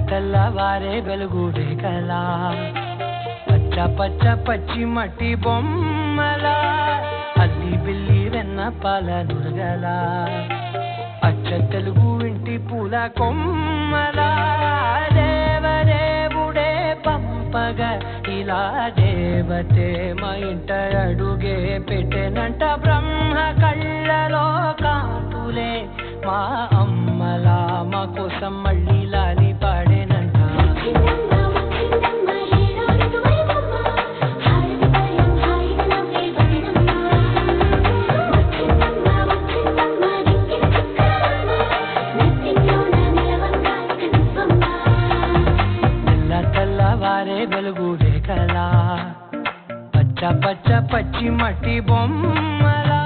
తెల్లవారే వెలుగు రేఖలా పచ్చ పచ్చ పచ్చి మట్టి బొమ్మలా అల్లి బిల్లి వెన్న పాల నురగలా అచ్చ తెలుగు ఇంటి పూల కొమ్మలా దేవదేవుడే పంపగా ఇలా దేవతే మా ఇంట అడుగే పెట్టెనంట బ్రహ్మ కళ్ళలో కాంతులే మా అమ్మలా మా కోసం మళ్ళీ లాలి పాడేనంట తెల్లవారే వెలుగు రేఖలా పచ్చ పచ్చ పచ్చి మట్టి బొమ్మలా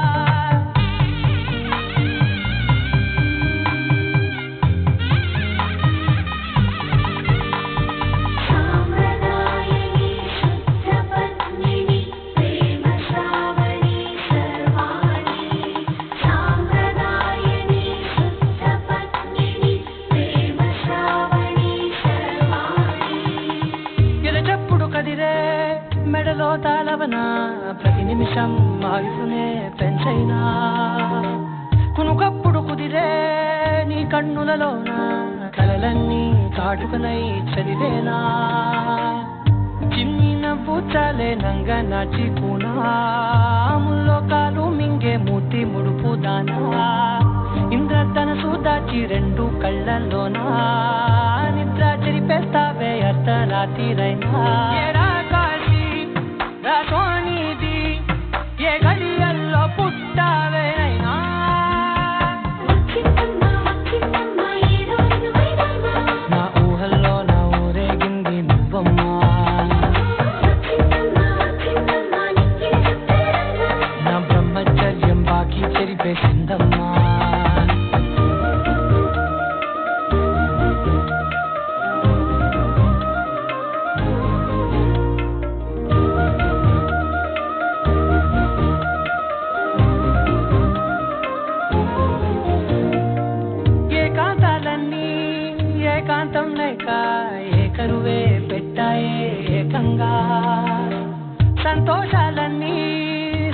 మెడలో తాళవన ప్రతి నిమిషం ఆయుసునే పెంచైనా కునుకప్పుడు కుదిరే నీ కన్నులలోన కలలన్నీ కాటుకనై చదివేనా చిన్ని నవ్వు చాలే నంగ నాచి పూనాముల్లో కాలు మింగే మూతి ముడుపు దానా ఇంద్రధనసు దాచి రెండు కళ్ళల్లోనా నిద్ర చెరిపేస్తావే అర్ధరాత్రిరైనా సోనిది ఏ గడియల్లో పుట్టావేనైనా నా ఊహల్లో నా ఊరేగింది నువ్వమ్మా నా బ్రహ్మచర్యం బాకీ చెరిపేసిందమ్మా ఏకాంతం లేక ఏకరువే పెట్టాయే ఏకంగా సంతోషాలన్నీ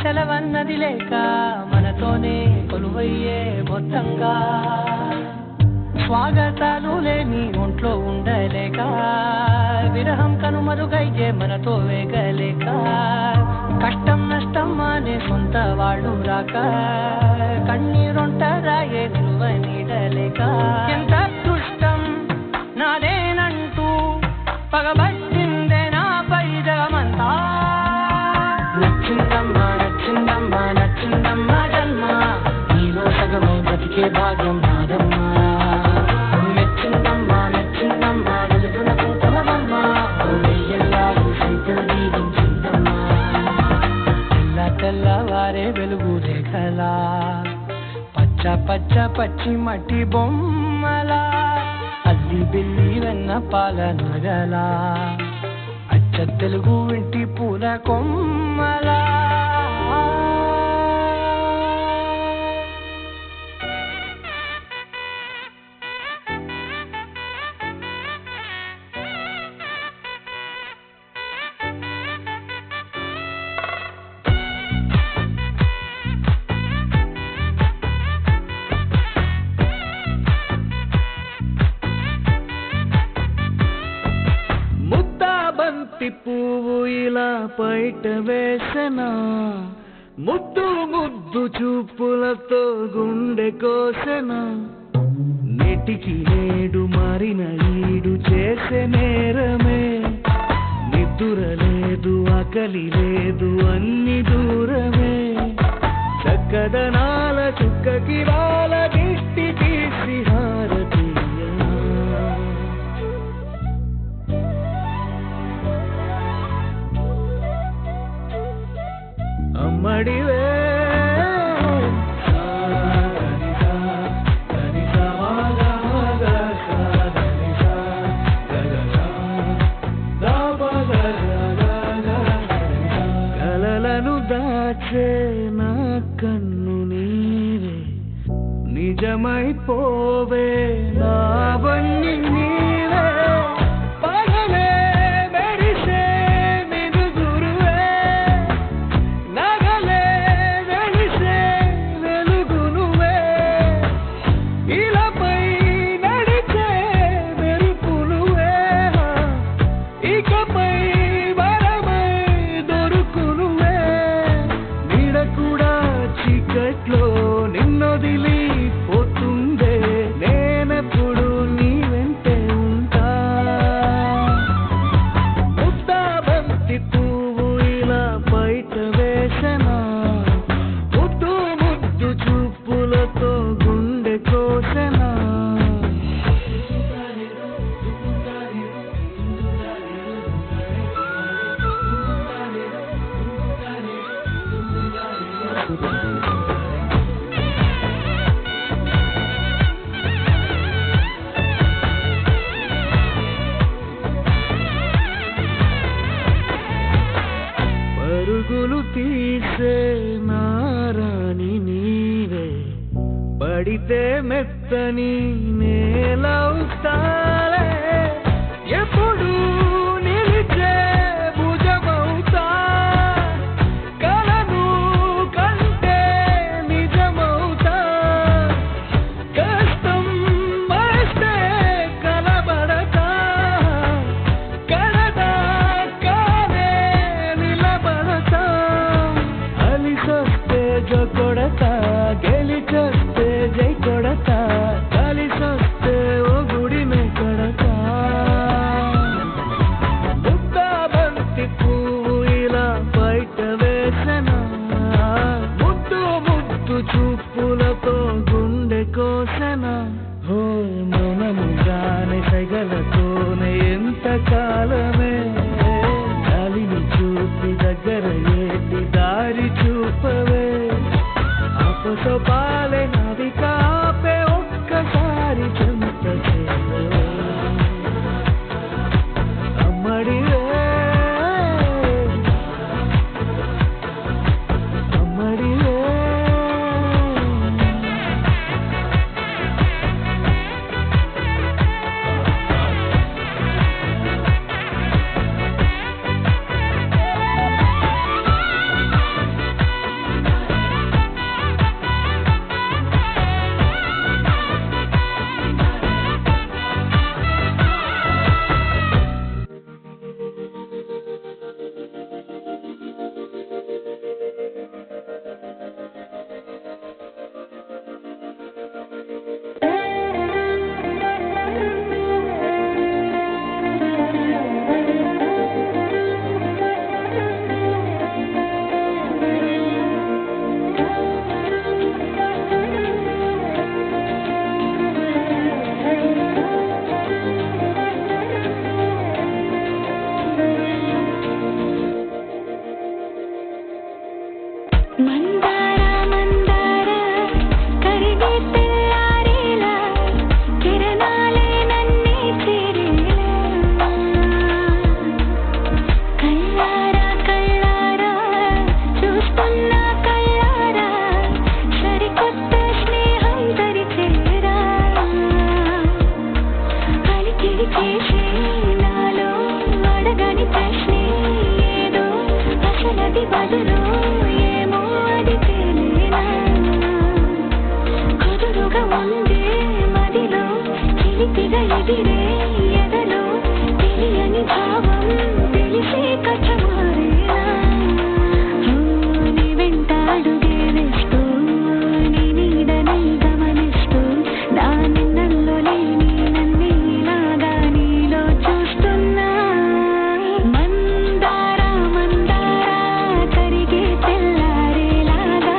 సెలవన్నది లేక మనతోనే కొలువయ్యే మొత్తంగా స్వాగతాలు లేని ఒంట్లో ఉండలేక విరహం కనుమరుగయ్యే మనతో వేగలేక కష్టం నష్టం అనే సొంత వాళ్ళు రాక కన్నీరొంటరాయే నిలువ నీడలేక ఎంత దుష్టం నాదేనంటూ పగబట్టిందే నాపై జగమంతా నచ్చిందమ్మా నచ్చిందమ్మా నచ్చిందమ్మా జన్మ నీలో సగమై బ్రతికే భాగ్యం నాదమ్మా మెచ్చిందమ్మా మెచ్చిందమ్మా నిలుపున కుంకుమమ్మా వెయ్యల్లాలు సైతం దీవించిందమ్మా తెల్లవారే వెలుగు రేఖలా పచ్చ పచ్చ పచ్చి మట్టి బొమ్మలా అల్లి బిల్లి వెన్న పాల నగలా అచ్చ తెలుగు ఇంటి పూల కొమ్మలా పువ్వు ఇలా బయట వేసెనా ముద్దు ముద్దు చూపులతో గుండె కోసెనా నెటికి నేడు మారిన ఈడు చేసే నేరమే నిద్ర లేదు ఆకలి లేదు అన్ని దూరమే చక్కదనాల చుక్కకి వాళ్ళ దిష్టి తీసి హారతి అమ్మడివే దాచే నా కన్ను నీవే నిజమైపోవే నావన్నీ నీవే పగలే మెరిసే మినుగురువే నగలే వెలిసే వెలుగునువే ఇలాపై నడిచే మెరుపునువే ఇకపై వరమై దొరుకునువే నీడ కూడా చీకట్లో నిన్నొదిలి పోతుందే నేనెప్పుడు నీ వెంటే ఉంటా ముద్దాబంతి పువ్వు ఇలా బయట వేసనా ముద్దు ముద్దు చూపులతో గుండె కోసెనా పరుగులు తీసే నారాణి నీవే పడితే మెత్తని నేలవుతాలే ఎప్పుడు నిలిచే భుజమవుతా కలను కంటే నిజమవుతా కష్టం వస్తే కలబడతా కడదా కానే నిలబడతా అలిసొస్తే జో కొడతా గెలిచొస్తే జై కొడతా కలిసొస్తే ఓ గుడినే కొడతా ముద్దాబంతి పువ్వు ఇలా బయట వేసనా ముద్దు ముద్దు చూపులతో గుండె కోసెనా హో మౌనముగానే సైగలతోనే ఎంత కాలమే గాలిని చూపి దగ్గర ఏటి దారి చూపవే అపసపాలే నది కాపే ఒక్కసారి చెంత చేరవే అమ్మడివే అమ్మడివే మందార మందార కరిగే తెల్లారేలా కిరణాలే నన్నే చేరేలా కళ్ళారా కళ్ళారా చూస్తున్నా కళ్ళారా సరికొత్త స్నేహం దరిచేరా అలికిడి చేసే నాలో అడగని ప్రశ్నే ఏదో అసలది బదులు ఏమో అది తెలియనా కుదురుగా ఉందే మదిలో చిలిపిగా ఎదిరే ఎదలో తెలియని భావం తెలిసే కథమారేనా నీ వెంట అడుగే వేస్తూ నీ నీడని గమనిస్తూ నా నిన్నల్లో లేని నన్నే ఇలాగా నీలో చూస్తున్నా మందార మందార కరిగే తెల్లారేలాగా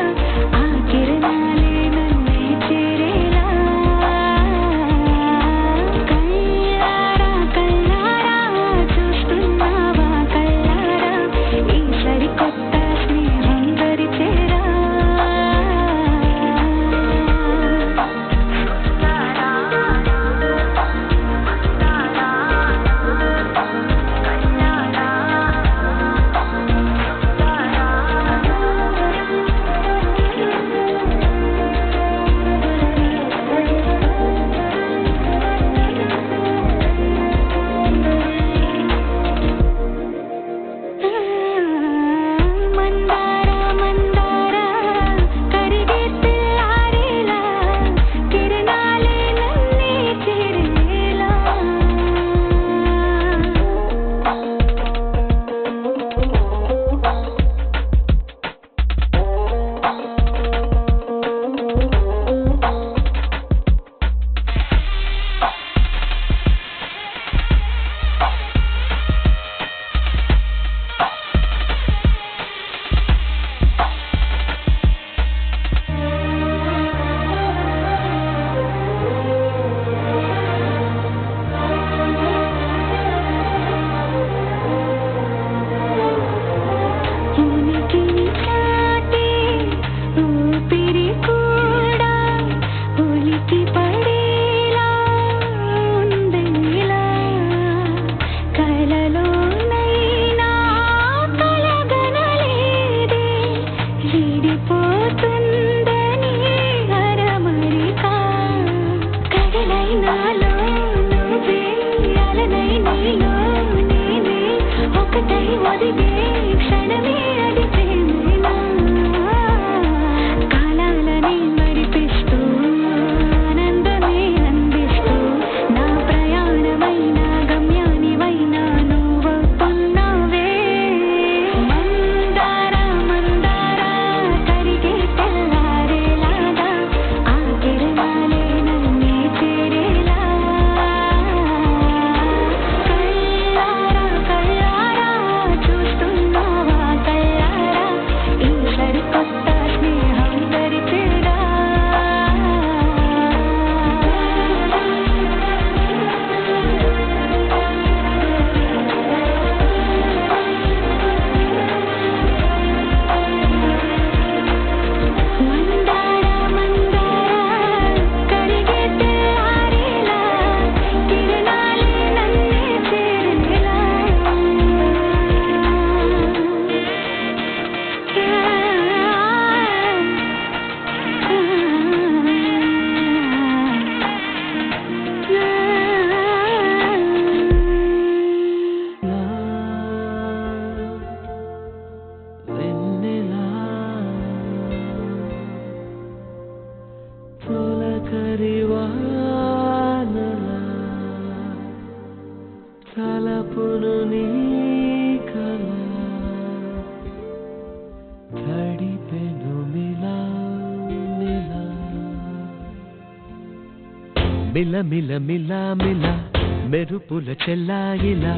ఆ కిరణాలే నన్నే చేరేలా కళ్ళారా కళ్ళారా మిల మిల మిల మిల మెరుపుల చెల్లాయిలా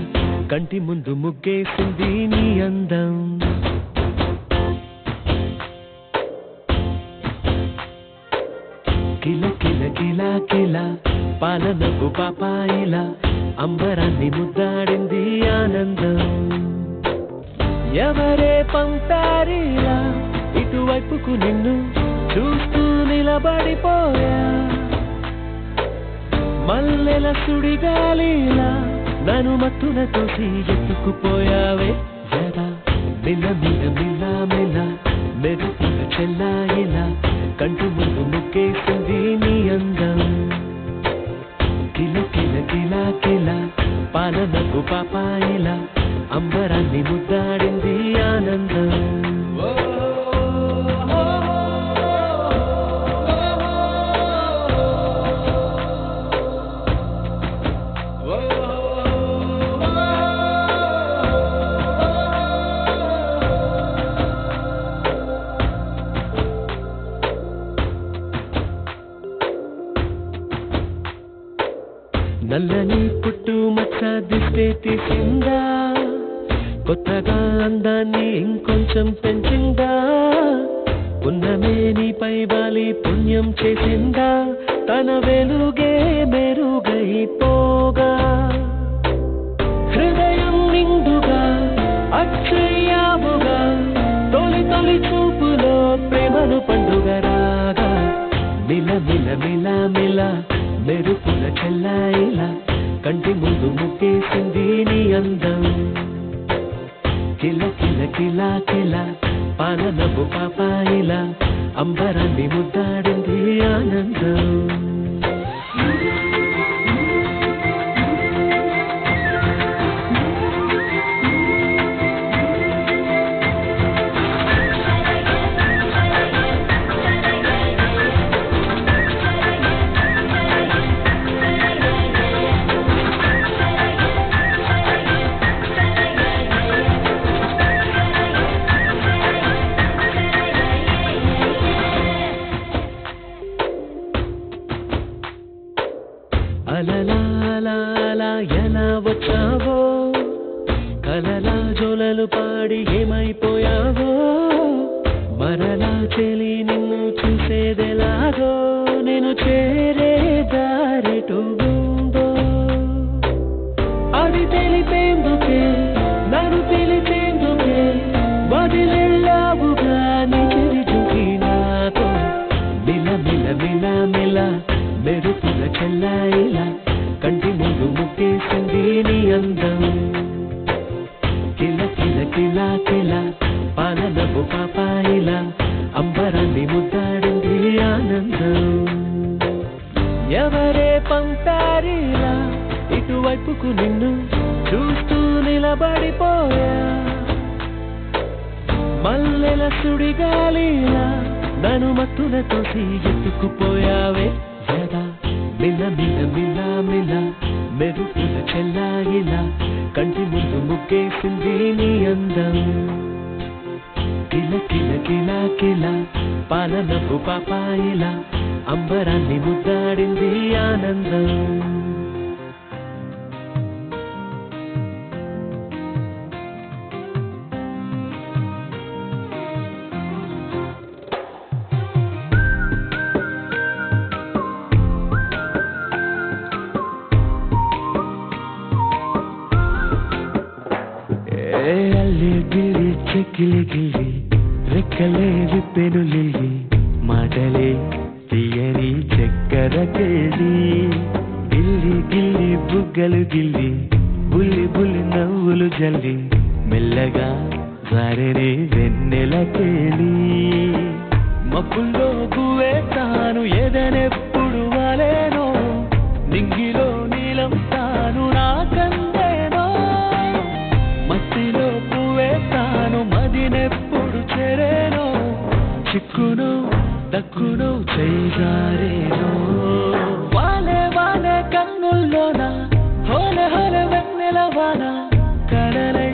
కంటి ముందు ముగ్గేసింది నీ అందం. కిల కిల కిల కిల పాలనకు పాపాయిలా అంబరాన్ని ముద్దాడింది ఆనందం. ఎవరే పంపారిలా ఇటువైపుకు నిన్ను చూస్తూ నిలబడిపోయా. మల్లెల సుడిగాలిలా నన్ను మత్తున తోసి ఎత్తుకుపోయావే జరా. మిల మిల మిల మిల మెరుపుల చెల్లాయిలా కంటి ముందు ముగ్గేసింది నీ అందం. కిల కిల కిల కిల పాలనకు పాపాయిలా అంబరాన్ని ముద్దాడింది ఆనందం. నల్లని పుట్టు మచ్చ దిస్తే తీసిందా, కొత్తగా అందాన్ని ఇంకొంచెం పెంచిందా. ఉన్నమే నీపై వాలి పుణ్యం చేసిందా, తన వెలుగే మెరుగైపోగా. హృదయం నిండుగా అక్షయ్యావుగా, తొలి తొలి చూపులో ప్రేమను పండుగ రాగా. మిల మిల మిల మిల మెరుపుల చెల్లాయిలా కంటి ముందు ముగ్గేసింది నీ అందం. కిల కిల కిల కిల పాలనపు పాపాయిలా అంబరాన్ని ముద్దాడింది ఆనందం. అలలా ఎలా వచ్చావో, కలలా జోలలు పాడి ఏమైపోయావో. మరలా చెలి నిన్ను చూసేదెలాగో, నేను చేరే దారెటు ఉందో. అది తెలిపేందుకే నన్ను పిలిచేందుకే వదిలెళ్ళావుగా నీ చెరి చూసి నాతో. మిల మిల మిల మిల మెరుపుల చెల్లాయిలా కంటి ముందు ముగ్గేసింది నీ అందం. కిల కిల కిల కిల పాలనపు పాపాయిలా అంబరాన్ని ముద్దాడింది ఆనందం. ఎవరే పంపారిలా ఇటువైపుకు నిన్ను చూస్తూ నిలబడిపోయా. మల్లెల సుడిగాలిలా నన్ను మత్తున తోసి ఎత్తుకుపోయావే జరా. మిల మిల మిల మిల మెరుపుల చెల్లాయిలా కంటి ముందు ముగ్గేసింది నీ అందం. కిల కిల కిల కిల పాలనపు పాపాయిలా అంబరాన్ని ముద్దాడింది ఆనందం. అల్లి గిల్లి చెక్కిలి గిల్లి రెక్కలే విప్పెను లిల్లి, మాటలే తీయని చక్కెర కేళి. గిల్లి గిల్లి బుగ్గలు గిల్లి బుల్లి బుల్లి నవ్వులు జల్లి, మెల్లగా జారెనే వెన్నెల కేళి. మబ్బుల్లో గువే తాను ఎదనెప్పుడు వాలేనో, నింగిలో నీలం తాను నాకందేనో. మత్తిలో పువ్వే తాను మదినెప్పుడు చెరేనో, చిక్కునో దక్కునో చేజారేనో. వాలే వాలే కన్నుల్లోన హోలే హోలే వెన్నెల వాన, కడలై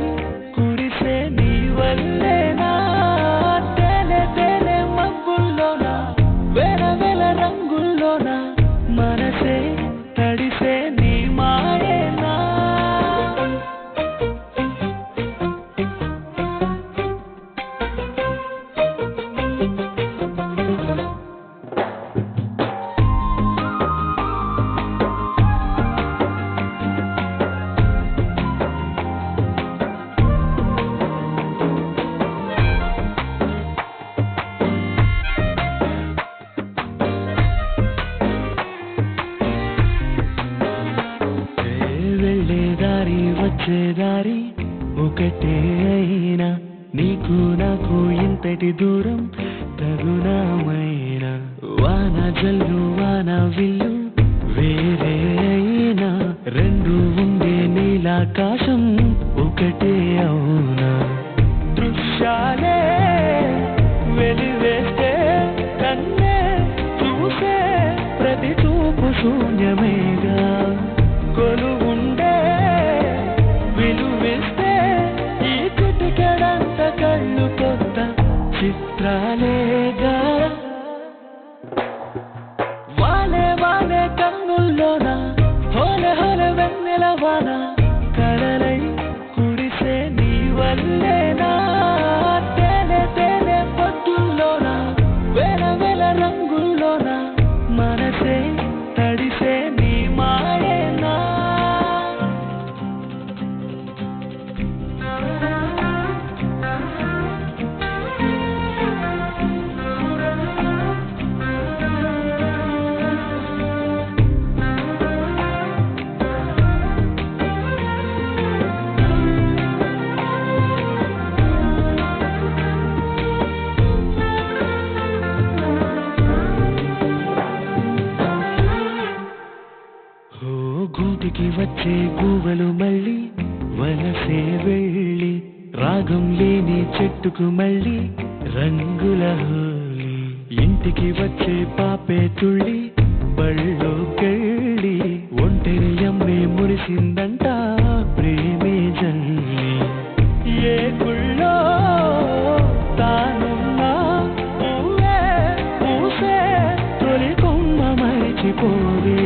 కురిసే నీ వల్లేనా. తేలే తేలే మబ్బుల్లోన వేల వేల రంగుల్లోన, మనసే దూరం తగుణమైన వాన జల్లు వాన విల్లు వేరే అయినా రెండు ఉండే నీలాకాశం ఒకటే అవునా దృశ్యాలే వెలివేస్తే కన్నే చూసే ప్రతి చూపు శూన్యమేగా కొలువుండే విలువిస్తే ఈ చిటికెడంత కళ్ళు కొత్త చిత్రాలేగా వాలే వాలే కన్నుల్లోన హోలే హోలే వెన్నెల వాన కలలై కురిసే నీ వల్లేనా తేలే తేలే పొద్దుల్లోన వేల వేల రంగుల్లోన మనసే తడిసే నీ మాయేనా గూటికి వచ్చే గువ్వలు మళ్ళీ వలసే వెళ్ళి రాగం లేని చెట్టుకు మళ్ళీ రంగుల హోలీ ఇంటికి వచ్చే పాపే తుళ్ళి బళ్ళోకెళ్ళి ఒంటరి అమ్మే మురిసిందంట ప్రేమే జల్లి ఏ గుళ్ళో తానున్నా పూలే పూసే తొలి కొమ్మ మరిచిపోవే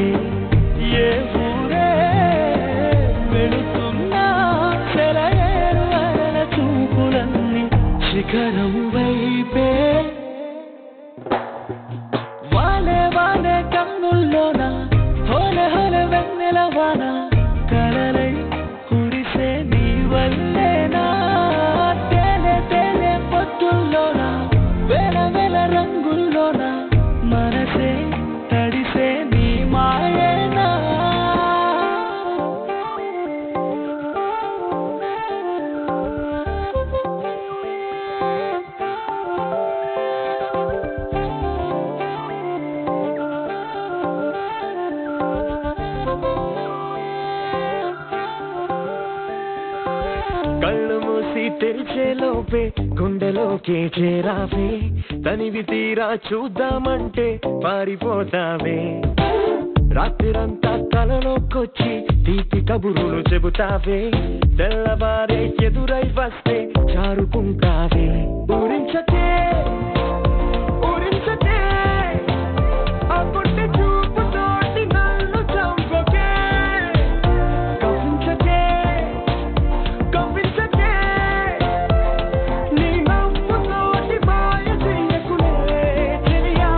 ఏ ఊరే వెళుతున్నా సెలయేరు అల చూపులన్నీ శిఖరం వైపే వాలే వాలే కన్నుల్లోన హోలే హోలే వెన్నెల వాన కలలై కురిసే నీ వల్లేనా తేలే తేలే పొద్దుల్లోన వేల వేల రంగుల్లోన మనసే తడిసే నీ మాయేనా కళ్ళు మూసి తెరిచేలోపే గుండెలోకి చేరావే తనివి తీరా చూద్దామంటే పారిపోతావే రాత్రిరంతా కలలోకొచ్చి తీపి కబురులు చెబుతావే తెల్లవారే ఎదురై వస్తే చారుకుంటావే ఊరించకే ఊరించకే ఆ గుండె చూపుతోటి నన్ను చంపకే కవ్వించకే కవ్వించకే నీ నవ్వుతోటి మాయ చెయ్యకులే చెలియా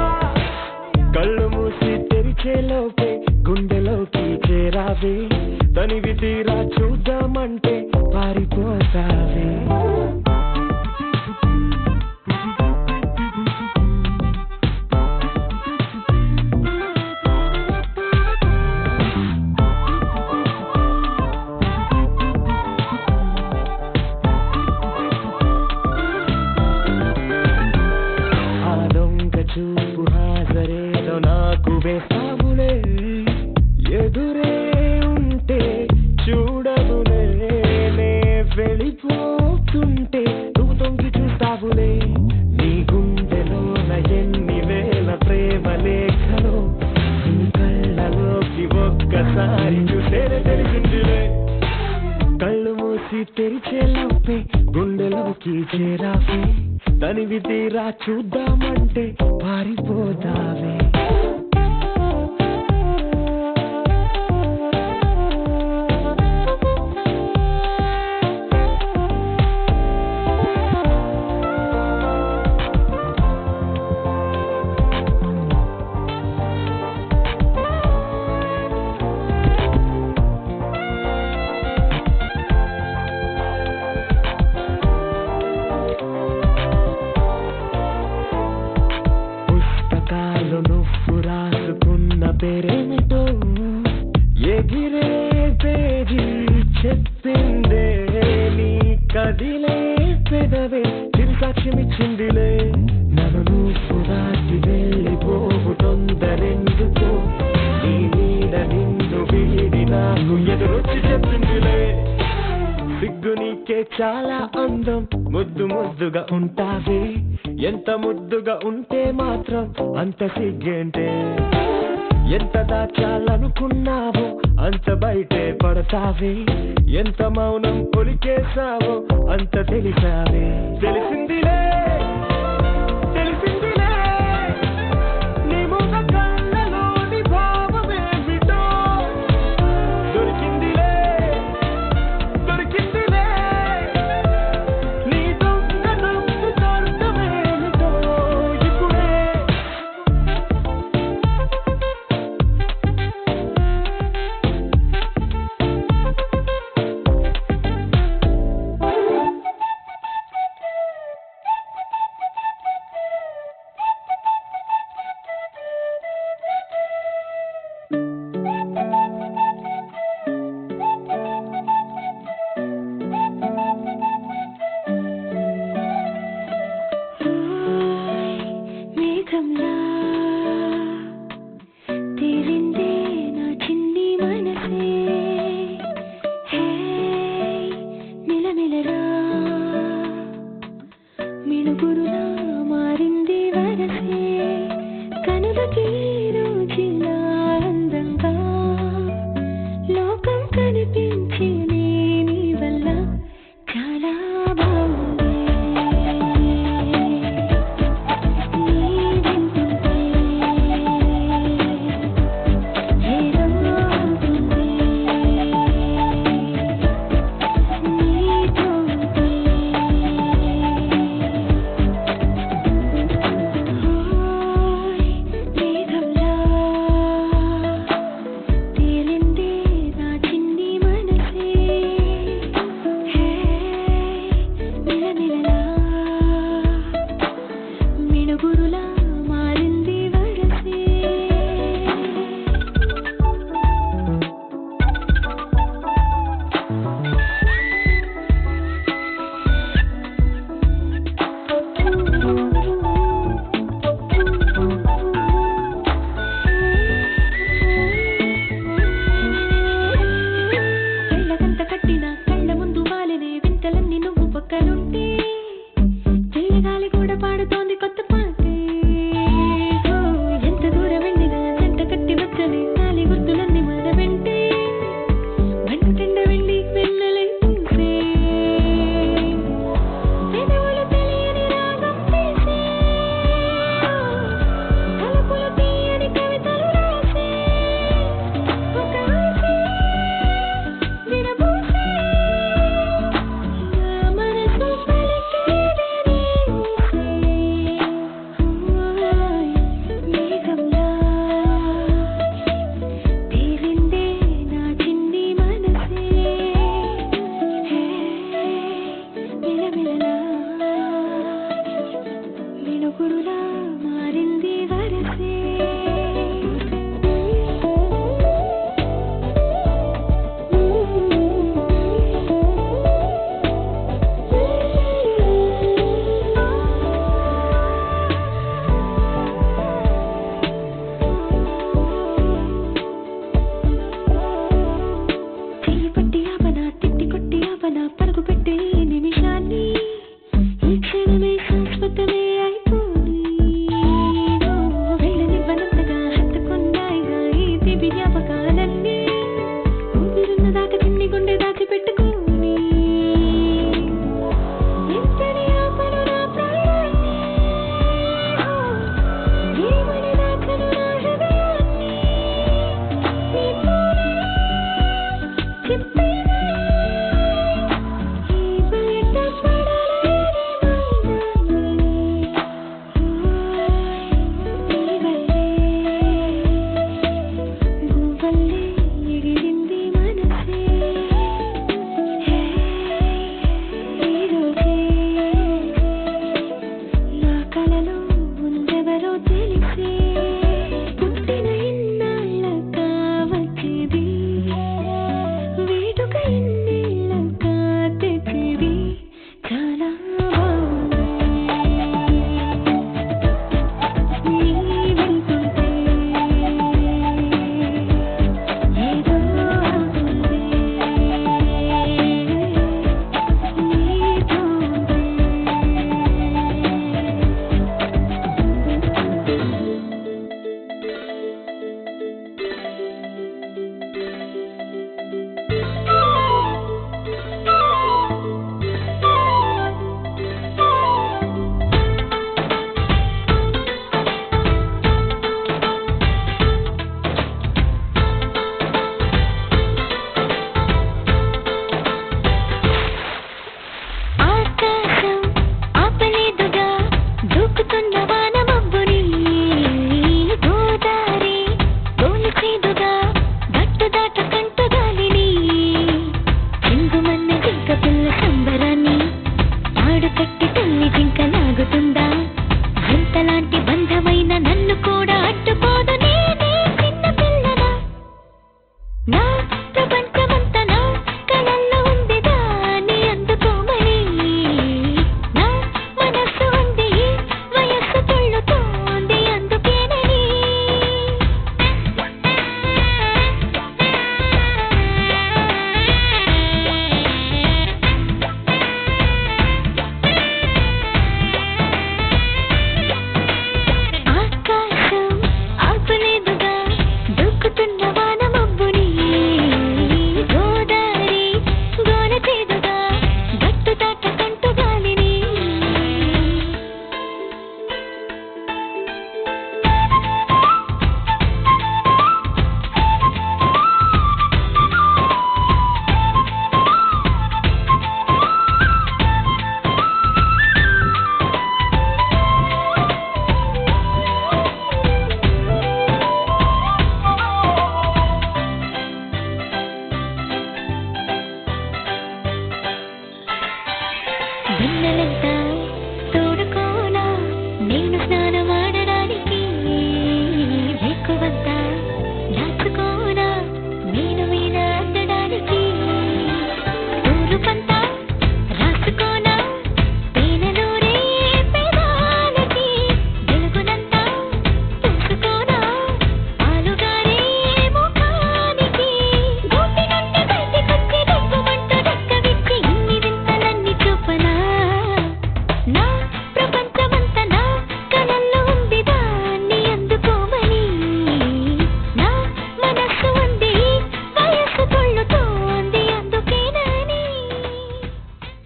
కళ్ళు మూసి తెరిచేలోపే గుండెలోకి చేరావే తనివి తీరా చూద్దామంటే పారిపోతావే ఆ దొంగ చూపు హాజరేదో నాకు వేస్తావులే ఎదురే ఉంటే చూడవులే నే వెళ్ళిపోతుంటే నువ్వు తొంగి చూస్తావులే నీ గుండెలోన ఎన్ని వేల ప్రేమ లేఖలో నీ కళ్ళలోకి ఒక్కసారి చూసేనే తెలిసిందిలే కళ్ళు మూసి తెరిచేలోపే గుండెలోకి చేరావే తనివి తీరా చూద్దామంటే పారిపోతావే పుస్తకాలు నువ్వు చాలా అందం ముద్దు ముద్దుగా ఉంటావే ఎంత ముద్దుగా ఉంటే మాత్రం అంత సిగ్గేంటే ఎంత దాచాలనుకున్నావో అంత బయటే పడతావే ఎంత మౌనం ఒలికేసావో అంత తెలిసావే తెలిసిందిలే తెలిసిందిలే నీ ముఖ కళ్ళలోని భావమేమిటో దొరికిందిలే దొరికిందిలే నీ దొంగ నవ్వు అర్థమేమిటో ఇప్పుడే మేఘంలా తేలిందే నా చిన్ని మనసే హే మిలమిలరా మిణుగురులా మారింది వరసే కనులకి రోజులా అందంగా లోకం కనిపించి నీ వల్ల చాలా బాగుంది మిణుగురులా మారింది వరసే కళ్ళకంత కట్టిన కళ్ళ ముందు వాలినే వింతలన్నీ నువ్వు పక్కనుంటే చెల్లగాలి కూడా పాడుతోంది కొత్త పాటే ఓ ఎంత దూరం వెళ్ళినా జంట కట్టి వచ్చని గాలి గుర్తులన్నీ మన వెంటే మంటెండ వెళ్ళి వెన్నెలై పూసే పెదవులు తెలియని రాగం తీసే తలుపులు తీయని కవితలు రాసే ఒక ఆసే విరబూసే నా మనసు పలికేది మేఘంలా తేలిందే నా చిన్ని మనసే హే మిలమిలలా మిణుగురులా